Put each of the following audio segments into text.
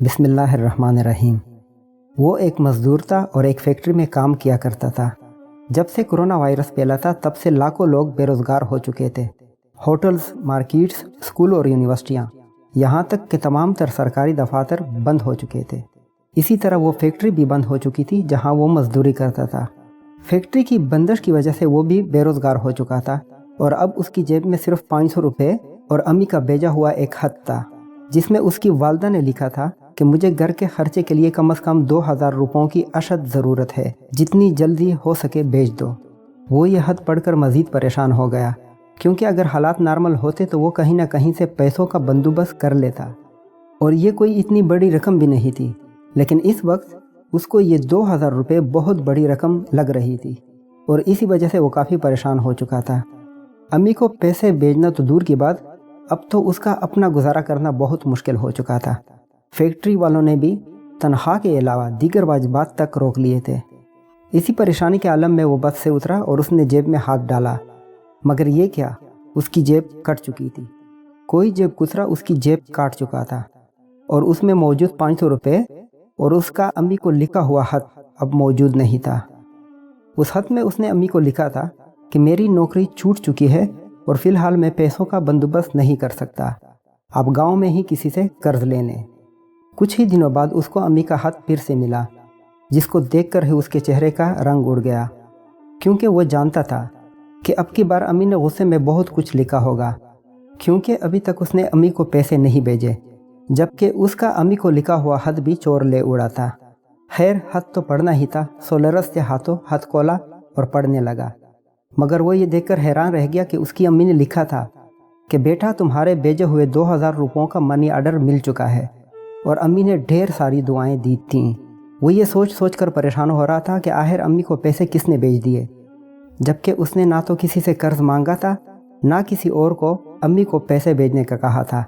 बिस्मिल्लाहिर्रहमानिर्रहीम। वो एक मज़दूर था और एक फैक्ट्री में काम किया करता था। जब से कोरोना वायरस फैला था तब से लाखों लोग बेरोज़गार हो चुके थे। होटल्स, मार्केट्स, स्कूल और यूनिवर्सिटियाँ, यहाँ तक कि तमाम तर सरकारी दफातर बंद हो चुके थे। इसी तरह वो फैक्ट्री भी बंद हो चुकी थी जहाँ वो मज़दूरी करता था। फैक्ट्री की बंदिश की वजह से वो भी बेरोज़गार हो चुका था और अब उसकी जेब में सिर्फ 500 रुपये और अम्मी का भेजा हुआ एक खत था जिसमें उसकी वालदा ने लिखा था कि मुझे घर के खर्चे के लिए कम से कम 2000 रुपयों की अशद ज़रूरत है, जितनी जल्दी हो सके भेज दो। वो ये खत पढ़कर मज़ीद परेशान हो गया क्योंकि अगर हालात नॉर्मल होते तो वो कहीं ना कहीं से पैसों का बंदोबस्त कर लेता और ये कोई इतनी बड़ी रकम भी नहीं थी। लेकिन इस वक्त उसको ये 2000 रुपये बहुत बड़ी रकम लग रही थी और इसी वजह से वो काफ़ी परेशान हो चुका था। अम्मी को पैसे भेजना तो दूर की बात, अब तो उसका अपना गुजारा करना बहुत मुश्किल हो चुका था। फैक्ट्री वालों ने भी तनख्वाह के अलावा दीगर वाजिबात तक रोक लिए थे। इसी परेशानी के आलम में वो बस से उतरा और उसने जेब में हाथ डाला, मगर ये क्या, उसकी जेब कट चुकी थी। कोई जेब कुतरा उसकी जेब काट चुका था और उसमें मौजूद 500 रुपये और उसका अम्मी को लिखा हुआ खत अब मौजूद नहीं था। उस खत में उसने अम्मी को लिखा था कि मेरी नौकरी छूट चुकी है और फ़िलहाल मैं पैसों का बंदोबस्त नहीं कर सकता, आप गांव में ही किसी से कर्ज ले लें। कुछ ही दिनों बाद उसको अम्मी का खत फिर से मिला, जिसको देखकर ही उसके चेहरे का रंग उड़ गया क्योंकि वो जानता था कि अब की बार अम्मी ने गुस्से में बहुत कुछ लिखा होगा, क्योंकि अभी तक उसने अम्मी को पैसे नहीं भेजे, जबकि उसका अम्मी को लिखा हुआ खत भी चोर ले उड़ा था। खैर, खत तो पढ़ना ही था, सोलरस से हाथों खत खोला और पढ़ने लगा। मगर वो ये देखकर हैरान रह गया कि उसकी अम्मी ने लिखा था कि बेटा, तुम्हारे भेजे हुए 2000 रुपयों का मनी ऑर्डर मिल चुका है, और अम्मी ने ढेर सारी दुआएं दी थीं। वो ये सोच कर परेशान हो रहा था कि आखिर अम्मी को पैसे किसने भेज दिए, जबकि उसने ना तो किसी से कर्ज मांगा था, ना किसी और को अम्मी को पैसे भेजने का कहा था।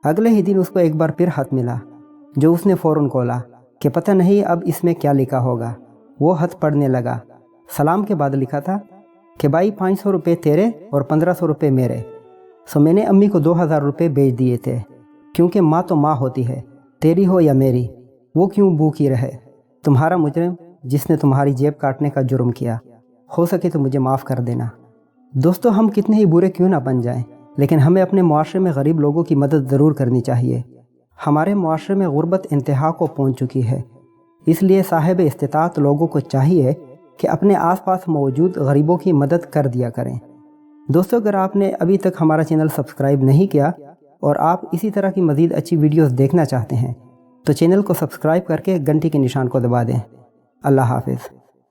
अगले ही दिन उसको एक बार फिर खत मिला, जो उसने फ़ौरन खोला कि पता नहीं अब इसमें क्या लिखा होगा। वो खत पढ़ने लगा। सलाम के बाद लिखा था कि भाई, 500 रुपये तेरे और 1500 रुपये मेरे। सो मैंने अम्मी को 2000 रुपये भेज दिए थे, क्योंकि माँ तो माँ होती है, तेरी हो या मेरी, वो क्यों भूखी रहे। तुम्हारा मुजरिम जिसने तुम्हारी जेब काटने का जुर्म किया, हो सके तो मुझे माफ़ कर देना। दोस्तों, हम कितने ही बुरे क्यों ना बन जाएं, लेकिन हमें अपने मुआशरे में गरीब लोगों की मदद ज़रूर करनी चाहिए। हमारे मुआशरे में गुर्बत इंतहा को पहुँच चुकी है, इसलिए साहिब इस्तिताअत लोगों को चाहिए कि अपने आसपास मौजूद गरीबों की मदद कर दिया करें। दोस्तों, अगर आपने अभी तक हमारा चैनल सब्सक्राइब नहीं किया और आप इसी तरह की मज़ीद अच्छी वीडियोस देखना चाहते हैं तो चैनल को सब्सक्राइब करके घंटी के निशान को दबा दें। अल्लाह हाफ़िज़।